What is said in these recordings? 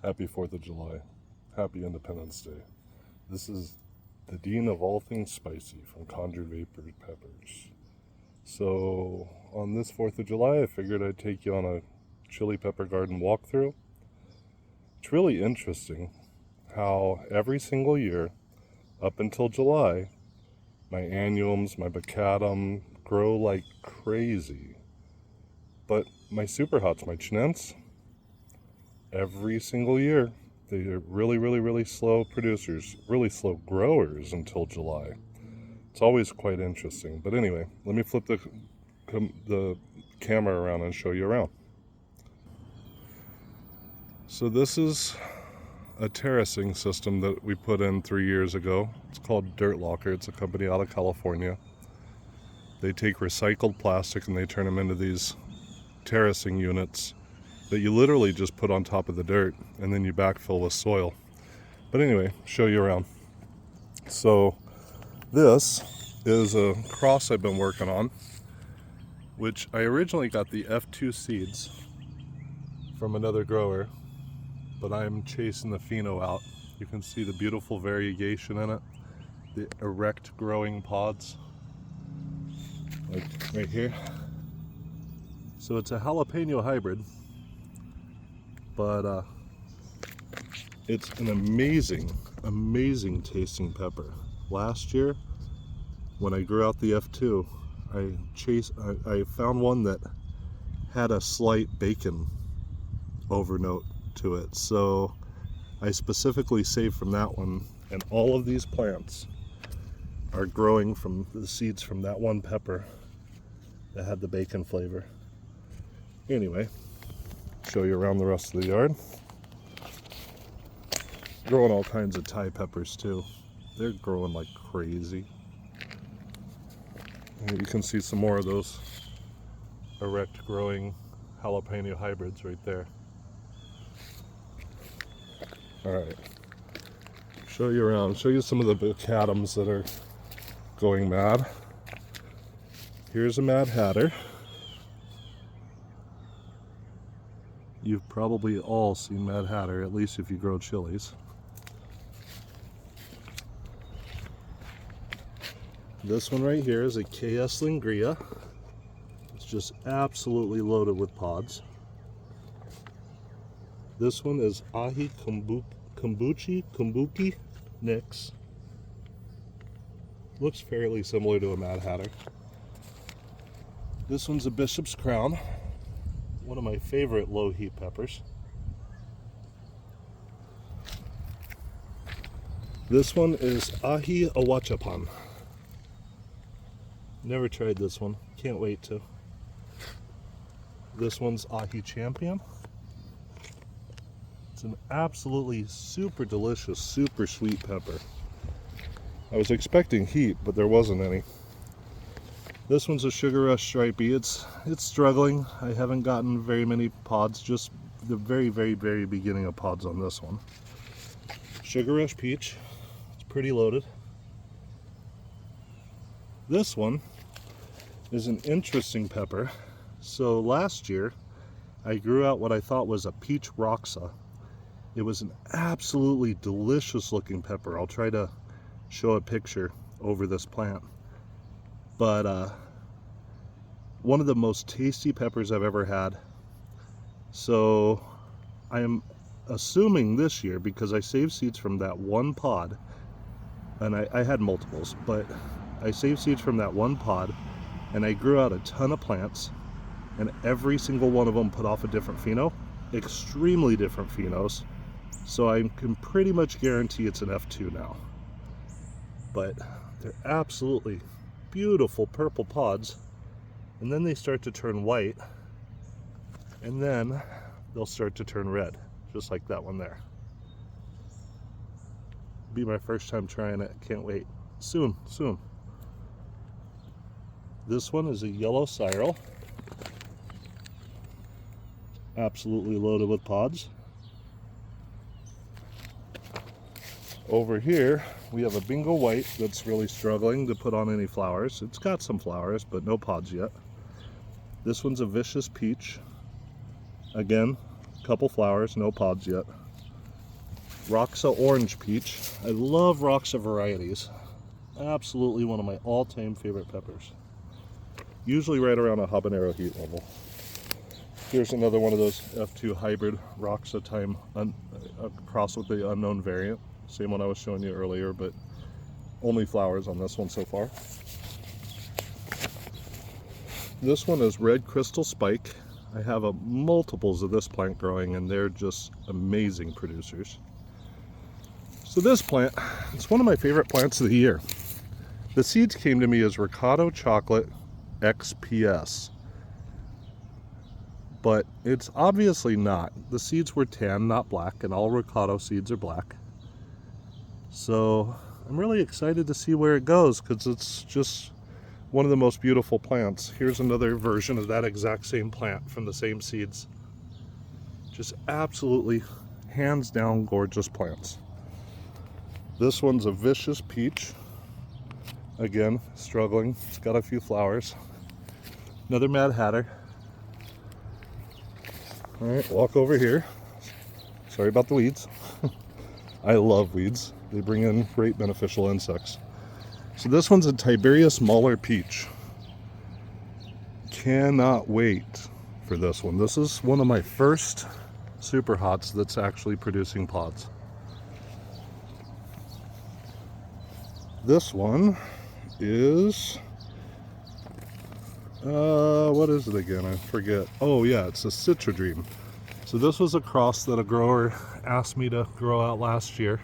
Happy 4th of July. Happy Independence Day. This is the Dean of all things spicy from Conjured Vapor Peppers. So, on this 4th of July, I figured I'd take you on a chili pepper garden walkthrough. It's really interesting how every single year, up until July, my annuums, my bacatum grow like crazy. But my super hots, my chinense, every single year, they're really slow producers, really slow growers until July. It's always quite interesting. But anyway, let me flip the camera around and show you around. So this is a terracing system that we put in 3 years ago. It's called Dirt Locker. It's a company out of California. They take recycled plastic and they turn them into these terracing units that you literally just put on top of the dirt and then you backfill with soil. But anyway, show you around. So this is a cross I've been working on, which I originally got the F2 seeds from another grower, but I'm chasing the pheno out. You can see the beautiful variegation in it, the erect growing pods, like right here. So it's a jalapeno hybrid, but it's an amazing tasting pepper. Last year, when I grew out the F2, I found one that had a slight bacon overnote to it. So I specifically saved from that one, and all of these plants are growing from the seeds from that one pepper that had the bacon flavor. Anyway, show you around the rest of the yard. Growing all kinds of Thai peppers too. They're growing like crazy. And you can see some more of those erect growing jalapeno hybrids right there. Alright, show you around, show you some of the bacadums that are going mad. Here's a Mad Hatter. You've probably all seen Mad Hatter, at least if you grow chilies. This one right here is a KS Lingria. It's just absolutely loaded with pods. This one is Ahi Kumbuki Nix. Looks fairly similar to a Mad Hatter. This one's a Bishop's Crown, one of my favorite low heat peppers. This one is Ahi Awachapan. Never tried this one, can't wait to. This one's Ahi Champion. It's an absolutely super delicious, super sweet pepper. I was expecting heat, but there wasn't any. This one's a Sugar Rush Stripey. It's struggling. I haven't gotten very many pods, just the very beginning of pods on this one. Sugar Rush Peach. It's pretty loaded. This one is an interesting pepper. So last year, I grew out what I thought was a Peach Roxa. It was an absolutely delicious looking pepper. I'll try to show a picture over this plant. But one of the most tasty peppers I've ever had. So I am assuming this year, because I saved seeds from that one pod, and I had multiples, but I saved seeds from that one pod, and I grew out a ton of plants, and every single one of them put off a different pheno, extremely different phenos. So I can pretty much guarantee it's an F2 now. But they're absolutely beautiful purple pods, and then they start to turn white, and then they'll start to turn red, just like that one there. Be my first time trying it, can't wait. Soon. This one is a Yellow Cyril. Absolutely loaded with pods. Over here, we have a Bingo White that's really struggling to put on any flowers. It's got some flowers, but no pods yet. This one's a Vicious Peach. Again, couple flowers, no pods yet. Roxa Orange Peach. I love Roxa varieties. Absolutely one of my all-time favorite peppers. Usually right around a habanero heat level. Here's another one of those F2 hybrid Roxa time cross with the unknown variant. Same one I was showing you earlier, but only flowers on this one so far. This one is Red Crystal Spike. I have multiples of this plant growing, and they're just amazing producers. So this plant, it's one of my favorite plants of the year. The seeds came to me as Ricado Chocolate XPS, but it's obviously not. The seeds were tan, not black, and all Ricado seeds are black. So I'm really excited to see where it goes, because it's just one of the most beautiful plants. Here's another version of that exact same plant from the same seeds. Just absolutely, hands down, gorgeous plants. This one's a Vicious Peach. Again, struggling. It's got a few flowers. Another Mad Hatter. All right, walk over here. Sorry about the weeds. I love weeds. They bring in great beneficial insects. So this one's a Tiberius Muller Peach. Cannot wait for this one. This is one of my first super hots that's actually producing pods. This one is, what is it again? I forget. Oh yeah, it's a Citradream. So this was a cross that a grower asked me to grow out last year.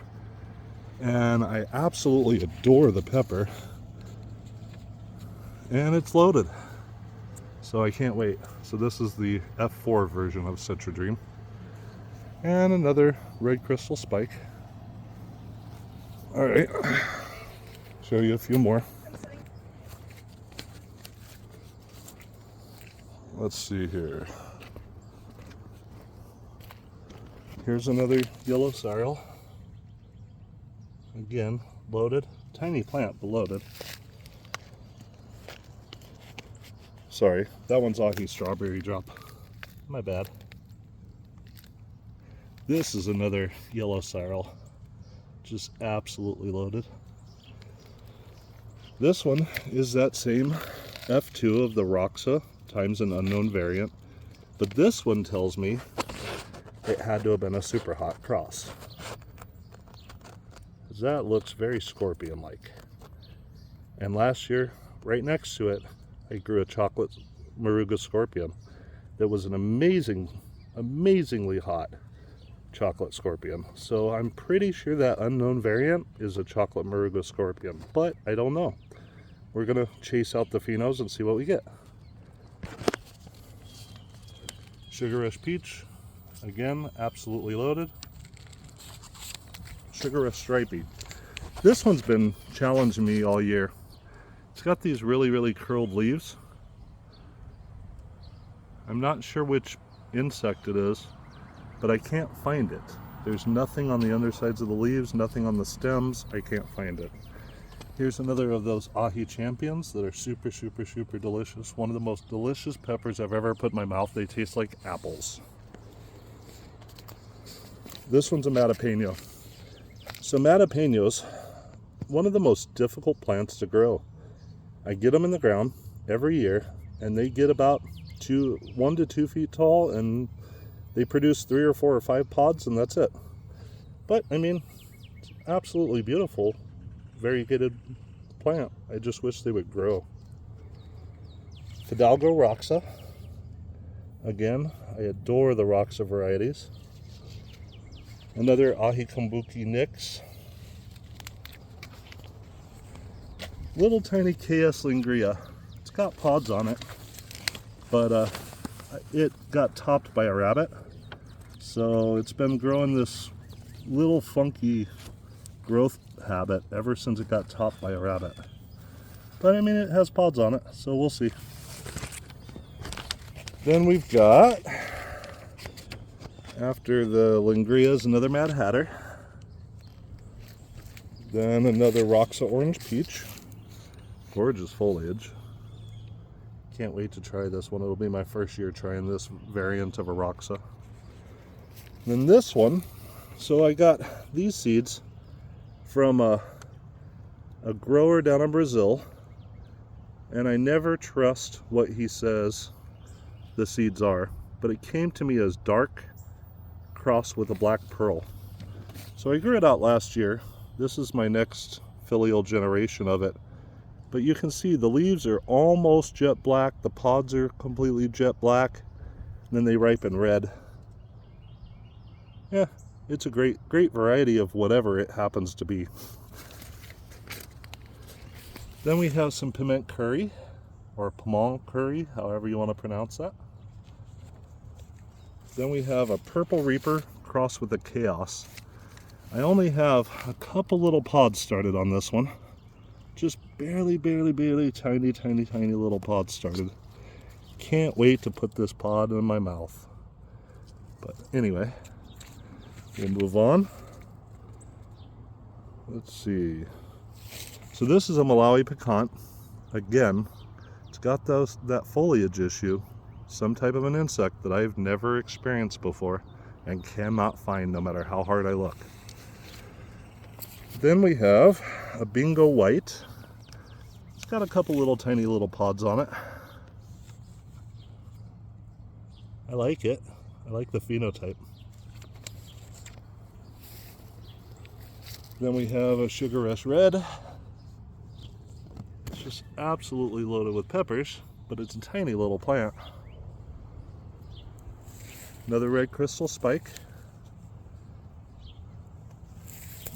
And I absolutely adore the pepper, and it's loaded, so I can't wait. So this is the F4 version of Citradream, and another Red Crystal Spike. All right, show you a few more. Let's see here. Here's another Yellow Sorrel. Again, loaded. Tiny plant, but loaded. Sorry, that one's Ahi Strawberry Drop. My bad. This is another Yellow Sorrel. Just absolutely loaded. This one is that same F2 of the Roxa times an unknown variant, but this one tells me it had to have been a super hot cross. That looks very scorpion-like. And last year, right next to it, I grew a chocolate Moruga scorpion that was an amazingly hot chocolate scorpion. So I'm pretty sure that unknown variant is a chocolate Moruga scorpion, but I don't know. We're gonna chase out the phenos and see what we get. Sugar Rush Peach, again, absolutely loaded. Sugar Rush Stripey. This one's been challenging me all year. It's got these really curled leaves. I'm not sure which insect it is, but I can't find it. There's nothing on the undersides of the leaves, nothing on the stems. I can't find it. Here's another of those Ahi Champions that are super delicious. One of the most delicious peppers I've ever put in my mouth. They taste like apples. This one's a Matapeno. So Matapenos, one of the most difficult plants to grow. I get them in the ground every year, and they get about 1 to 2 feet tall, and they produce 3 or 4 or 5 pods, and that's it. But I mean, it's absolutely beautiful, variegated plant. I just wish they would grow. Fidalgo Roxa. Again, I adore the Roxa varieties. Another Ahi Kambuki Nix. Little tiny KS Lingria. It's got pods on it, but it got topped by a rabbit. So it's been growing this little funky growth habit ever since it got topped by a rabbit. But I mean, it has pods on it, so we'll see. Then we've got, after the Lingrias, another Mad Hatter. Then another Roxa Orange Peach. Gorgeous foliage. Can't wait to try this one. It'll be my first year trying this variant of a Roxa. Then this one, So I got these seeds from a grower down in Brazil, and I never trust what he says the seeds are, but it came to me as dark crossed with a black pearl. So I grew it out last year. This is my next filial generation of it. But you can see the leaves are almost jet black, the pods are completely jet black, and then they ripen red. Yeah, it's a great variety of whatever it happens to be. Then we have some piment curry, or piment curry, however you want to pronounce that. Then we have a purple reaper crossed with a chaos. I only have a couple little pods started on this one. Just barely tiny little pods started. Can't wait to put this pod in my mouth. But anyway, we'll move on. Let's see. So this is a Malawi Picant. Again, it's got that foliage issue, some type of an insect that I've never experienced before and cannot find no matter how hard I look. Then we have a Bingo White. It's got a couple tiny little pods on it. I like it. I like the phenotype. Then we have a Sugar Rush Red. It's just absolutely loaded with peppers, but it's a tiny little plant. Another Red Crystal Spike.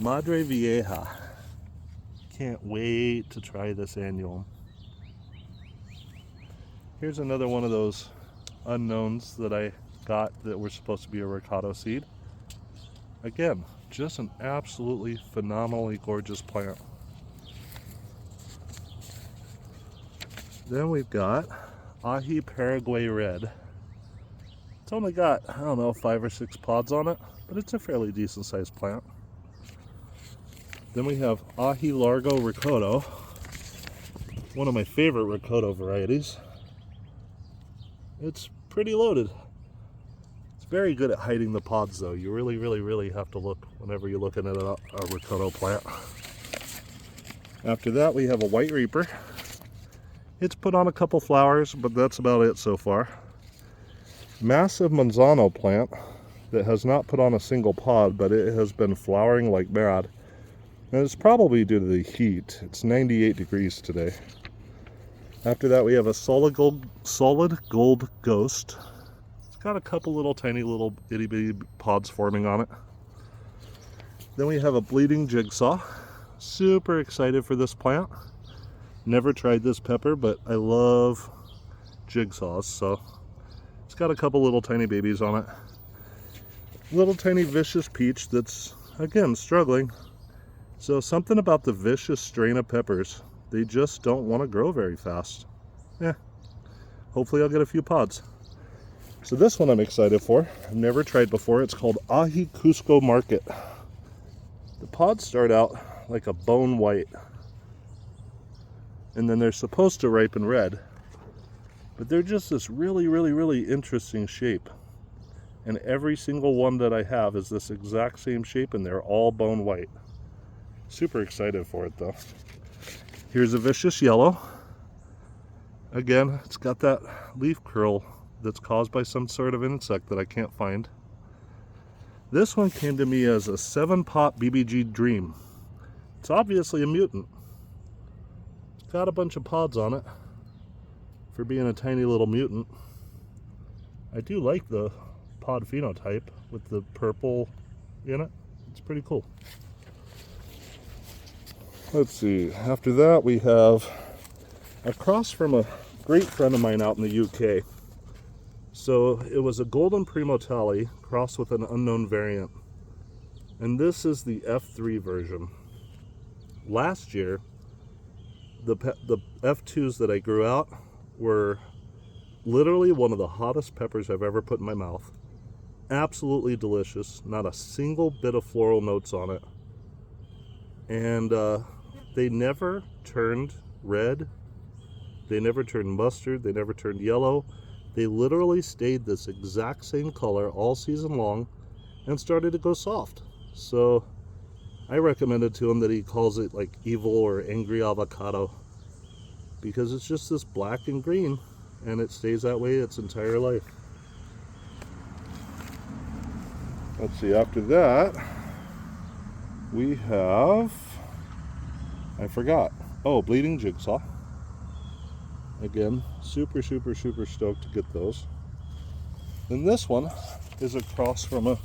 Madre Vieja. Can't wait to try this annuum. Here's another one of those unknowns that I got that were supposed to be a Ricado seed. Again, just an absolutely phenomenally gorgeous plant. Then we've got Aji Paraguay Red. It's only got, I don't know, 5 or 6 pods on it, but it's a fairly decent sized plant. Then we have Aji Largo Ricotta, one of my favorite Ricotta varieties. It's pretty loaded. It's very good at hiding the pods though. You really have to look whenever you're looking at a Ricotta plant. After that we have a White Reaper. It's put on a couple flowers, but that's about it so far. Massive Manzano plant that has not put on a single pod, but it has been flowering like mad. And it's probably due to the heat. It's 98 degrees today. After that we have a Solid Gold Ghost. It's got a couple tiny itty bitty pods forming on it. Then we have a Bleeding Jigsaw. Super excited for this plant. Never tried this pepper, but I love jigsaws, so it's got a couple tiny babies on it. Little tiny Vicious Peach that's, again, struggling. So something about the Vicious strain of peppers, they just don't want to grow very fast. Yeah, hopefully I'll get a few pods. So this one I'm excited for. I've never tried before. It's called Aji Cusco Market. The pods start out like a bone white, and then they're supposed to ripen red, but they're just this really interesting shape. And every single one that I have is this exact same shape, and they're all bone white. Super excited for it though. Here's a Vicious Yellow. Again, it's got that leaf curl that's caused by some sort of insect that I can't find. This one came to me as a 7-pot BBG Dream. It's obviously a mutant. It's got a bunch of pods on it for being a tiny little mutant. I do like the pod phenotype with the purple in it. It's pretty cool. Let's see, after that we have a cross from a great friend of mine out in the UK. So it was a Golden Primotali crossed with an unknown variant. And this is the F3 version. Last year, the F2s that I grew out were literally one of the hottest peppers I've ever put in my mouth. Absolutely delicious, not a single bit of floral notes on it. And they never turned red, they never turned mustard, they never turned yellow. They literally stayed this exact same color all season long and started to go soft. So I recommended to him that he calls it like evil or angry avocado, because it's just this black and green and it stays that way its entire life. Let's see, after that we have, I forgot, oh, bleeding jigsaw. Again, super stoked to get those. Then this one is a cross from a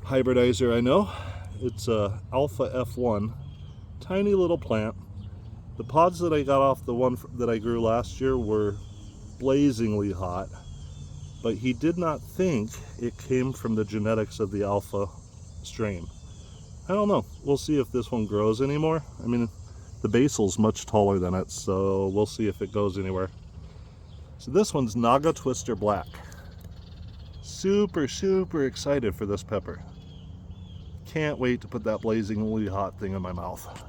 hybridizer I know. It's a Alpha F1, tiny little plant. The pods that I got off the one that I grew last year were blazingly hot, but he did not think it came from the genetics of the Alpha strain. I don't know. We'll see if this one grows anymore. I mean, the basil's much taller than it, so we'll see if it goes anywhere. So this one's Naga Twister Black. Super excited for this pepper. Can't wait to put that blazingly hot thing in my mouth.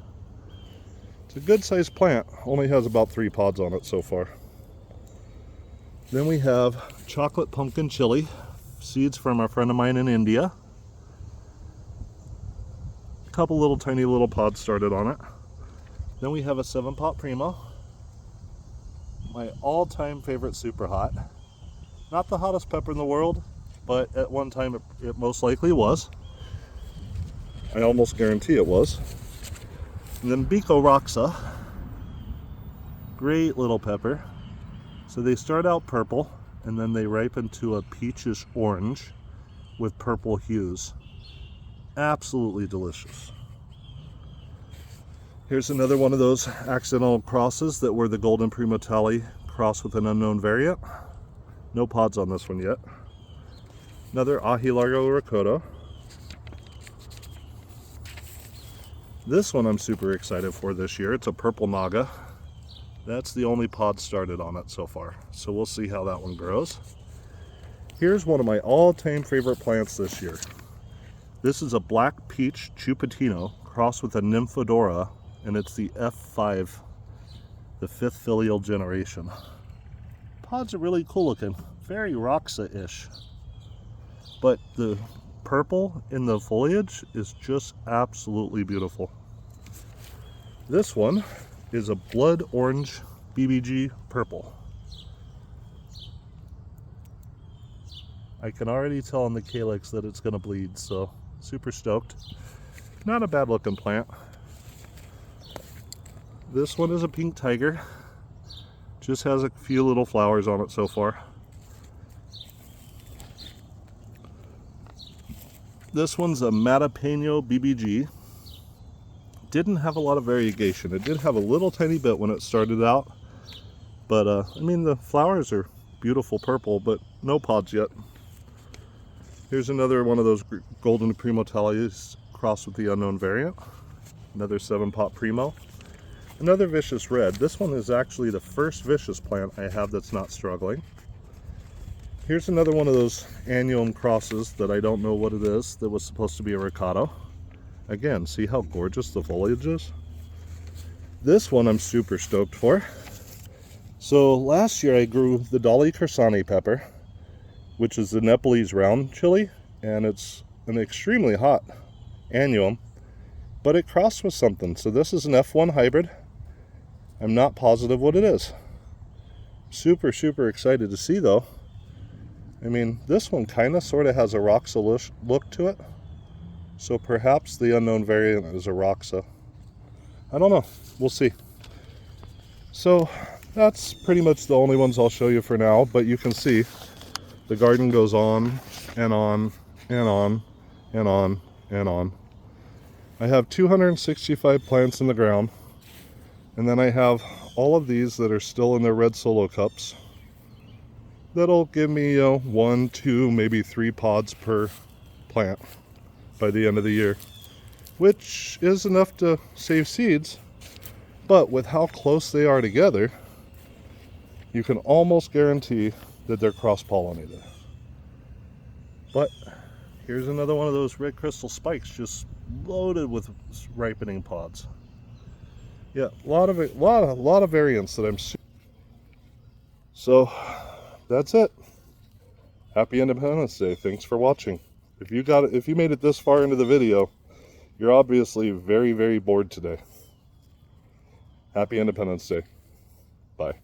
It's a good sized plant, only has about 3 pods on it so far. Then we have chocolate pumpkin chili, seeds from a friend of mine in India. A couple little tiny little pods started on it. Then we have a 7-pot Primo, my all-time favorite super hot. Not the hottest pepper in the world, but at one time it most likely was. I almost guarantee it was. And then Biko Roxa, great little pepper. So they start out purple and then they ripen to a peachish orange with purple hues. Absolutely delicious. Here's another one of those accidental crosses that were the Golden Primotali crossed with an unknown variant. No pods on this one yet. Another Aji Largo Ricotta. This one I'm super excited for this year. It's a purple Naga. That's the only pod started on it so far. So we'll see how that one grows. Here's one of my all-time favorite plants this year. This is a black peach Chupatino crossed with a Nymphadora, and it's the F5, the 5th filial generation. Pods are really cool looking, very Roxa-ish. But the purple in the foliage is just absolutely beautiful. This one is a blood orange BBG purple. I can already tell on the calyx that it's going to bleed, so super stoked. Not a bad looking plant. This one is a pink tiger. Just has a few little flowers on it so far. This one's a Matapeno BBG. Didn't have a lot of variegation. It did have a little tiny bit when it started out, but I mean, the flowers are beautiful purple, but no pods yet. Here's another one of those Golden Primotali's crossed with the unknown variant. Another 7-pot Primo. Another Vicious Red. This one is actually the first Vicious plant I have that's not struggling. Here's another one of those annuum crosses that I don't know what it is, that was supposed to be a Ricotta. Again, see how gorgeous the foliage is? This one I'm super stoked for. So last year I grew the Dolly Carsani pepper, which is the Nepalese round chili, and it's an extremely hot annuum, but it crossed with something. So this is an F1 hybrid. I'm not positive what it is. Super excited to see though. I mean, this one kind of sort of has a Roxa look to it. So perhaps the unknown variant is a Roxa. I don't know. We'll see. So that's pretty much the only ones I'll show you for now. But you can see the garden goes on and on and on and on and on. I have 265 plants in the ground. And then I have all of these that are still in their red solo cups. That'll give me 1, 2, maybe 3 pods per plant by the end of the year, which is enough to save seeds. But with how close they are together, you can almost guarantee that they're cross-pollinated. But here's another one of those red crystal spikes just loaded with ripening pods. Yeah, a lot of variants that I'm. So that's it. Happy Independence Day. Thanks for watching. If you made it this far into the video, you're obviously very, very bored today. Happy Independence Day. Bye.